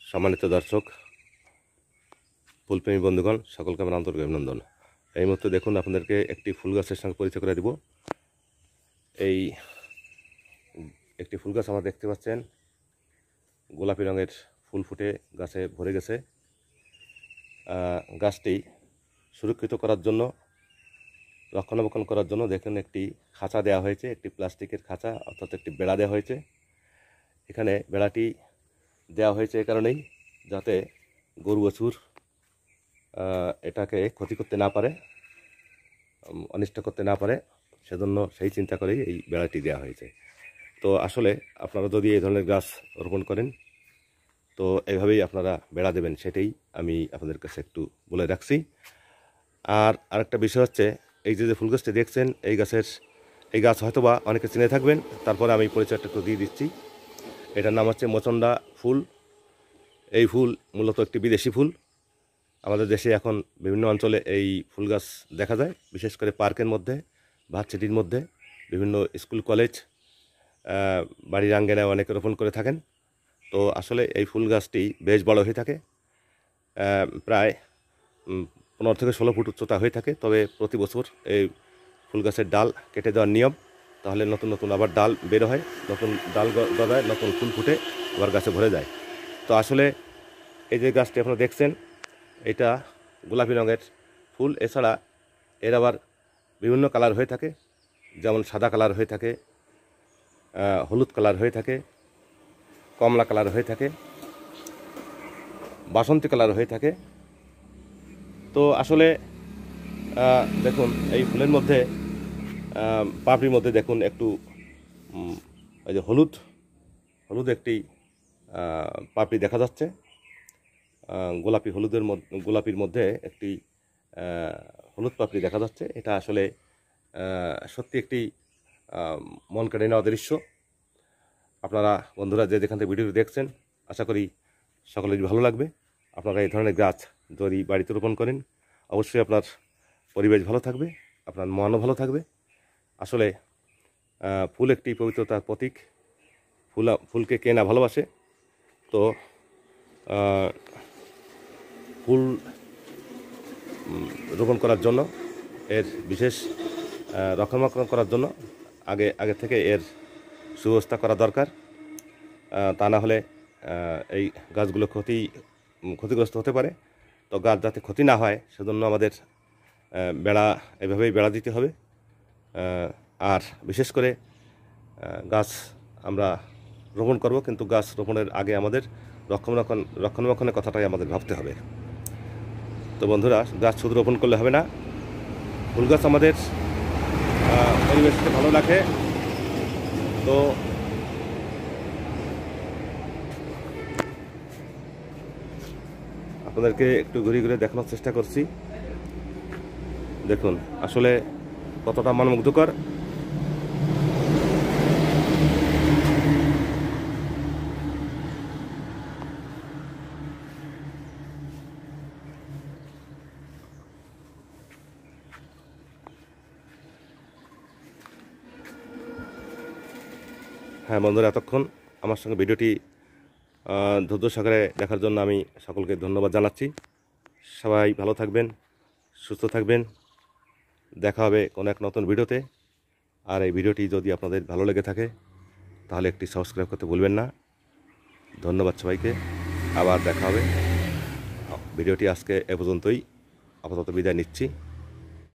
সম্মানিত দর্শক, ফুলপ্রেমী বন্ধুগণ, সকলকে আমার আন্তরিক অভিনন্দন। এই মুহূর্তে দেখুন, আপনাদেরকে একটি ফুল গাছের সঙ্গে পরিচয় করে দিব। এই একটি ফুল গাছ আমরা দেখতে পাচ্ছেন, গোলাপি রঙের ফুল ফুটে গাছে ভরে গেছে। গাছটি সুরক্ষিত করার জন্য, রক্ষণাবেক্ষণ করার জন্য দেখুন একটি খাঁচা দেওয়া হয়েছে, একটি প্লাস্টিকের খাঁচা অর্থাৎ একটি বেড়া দেওয়া হয়েছে। এখানে বেড়াটি দেওয়া হয়েছে এ কারণেই যাতে গরু বাছুর এটাকে ক্ষতি করতে না পারে, অনিষ্ট করতে না পারে, সেজন্য সেই চিন্তা করেই এই বেড়াটি দেওয়া হয়েছে। তো আসলে আপনারা যদি এই ধরনের গাছ রোপণ করেন তো এইভাবেই আপনারা বেড়া দেবেন, সেটাই আমি আপনাদের কাছে একটু বলে রাখছি। আর আরেকটা বিষয় হচ্ছে, এই যে ফুল গাছটি দেখছেন, এই গাছ হয়তো বা অনেকে চিনে থাকবেন, তারপরে আমি পরিচয়টা একটু দিয়ে দিচ্ছি। এটার নাম হচ্ছে মচন্ডা ফুল। এই ফুল মূলত একটি বিদেশি ফুল। আমাদের দেশে এখন বিভিন্ন অঞ্চলে এই ফুল গাছ দেখা যায়, বিশেষ করে পার্কের মধ্যে, ভার্সিটির মধ্যে, বিভিন্ন স্কুল কলেজ, বাড়ির আঙ্গিনায় অনেকে রোপণ করে থাকেন। তো আসলে এই ফুল গাছটি বেশ বড় হয়ে থাকে, প্রায় 15 থেকে 16 ফুট উচ্চতা হয়ে থাকে। তবে প্রতি বছর এই ফুল গাছের ডাল কেটে দেওয়ার নিয়ম, তাহলে নতুন নতুন আবার ডাল বের হয়, নতুন ডাল গজায়, নতুন ফুল ফুটে আবার গাছে ভরে যায়। তো আসলে এই যে গাছটি আপনারা দেখছেন, এটা গোলাপি রঙের ফুল। এছাড়া এর আবার বিভিন্ন কালার হয়ে থাকে, যেমন সাদা কালার হয়ে থাকে, হলুদ কালার হয়ে থাকে, কমলা কালার হয়ে থাকে, বাসন্তী কালার হয়ে থাকে। তো আসলে দেখুন এই ফুলের মধ্যে, পাপড়ির মধ্যে দেখুন একটু এই যে হলুদ একটি পাপড়ি দেখা যাচ্ছে। গোলাপির মধ্যে একটি হলুদ পাপড়ি দেখা যাচ্ছে। এটা আসলে সত্যি একটি মন কেড়ে নেওয়া দৃশ্য। আপনারা বন্ধুরা যে যেখান থেকে ভিডিওটি দেখছেন, আশা করি সকলেরই ভালো লাগবে। আপনারা এই ধরনের গাছ যদি বাড়িতে রোপণ করেন, অবশ্যই আপনার পরিবেশ ভালো থাকবে, আপনার মনও ভালো থাকবে। আসলে ফুল একটি পবিত্রতার প্রতীক। ফুলকে কে না ভালোবাসে। তো ফুল রোপণ করার জন্য, এর বিশেষ রক্ষণাবেক্ষণ করার জন্য আগে থেকে এর সুব্যবস্থা করা দরকার। তা না হলে এই গাছগুলো ক্ষতিগ্রস্ত হতে পারে। তো গাছ যাতে ক্ষতি না হয়, সেজন্য আমাদের এভাবেই বেড়া দিতে হবে। আর বিশেষ করে গাছ আমরা রোপণ করব, কিন্তু গাছ রোপণের আগে আমাদের রক্ষণাবেক্ষণের কথাটাই আমাদের ভাবতে হবে। তো বন্ধুরা, গাছ শুধু রোপণ করলে হবে না, ফুল গাছ আমাদের পরিবেশকে ভালো রাখে। তো আপনাদেরকে একটু ঘুরে ঘুরে দেখানোর চেষ্টা করছি। দেখুন আসলে কতটা মনোমুগ্ধকর। হ্যাঁ বন্ধুরা, এতক্ষণ আমার সঙ্গে ভিডিওটি ধৈর্য সহকারে দেখার জন্য আমি সকলকে ধন্যবাদ জানাচ্ছি। সবাই ভালো থাকবেন, সুস্থ থাকবেন। দেখা হবে কোনো এক নতুন ভিডিওতে। আর এই ভিডিওটি যদি আপনাদের ভালো লেগে থাকে, তাহলে একটি সাবস্ক্রাইব করতে ভুলবেন না। ধন্যবাদ সবাইকে, আবার দেখা হবে। ভিডিওটি আজকে এ পর্যন্তই, আপাতত বিদায় নিচ্ছি।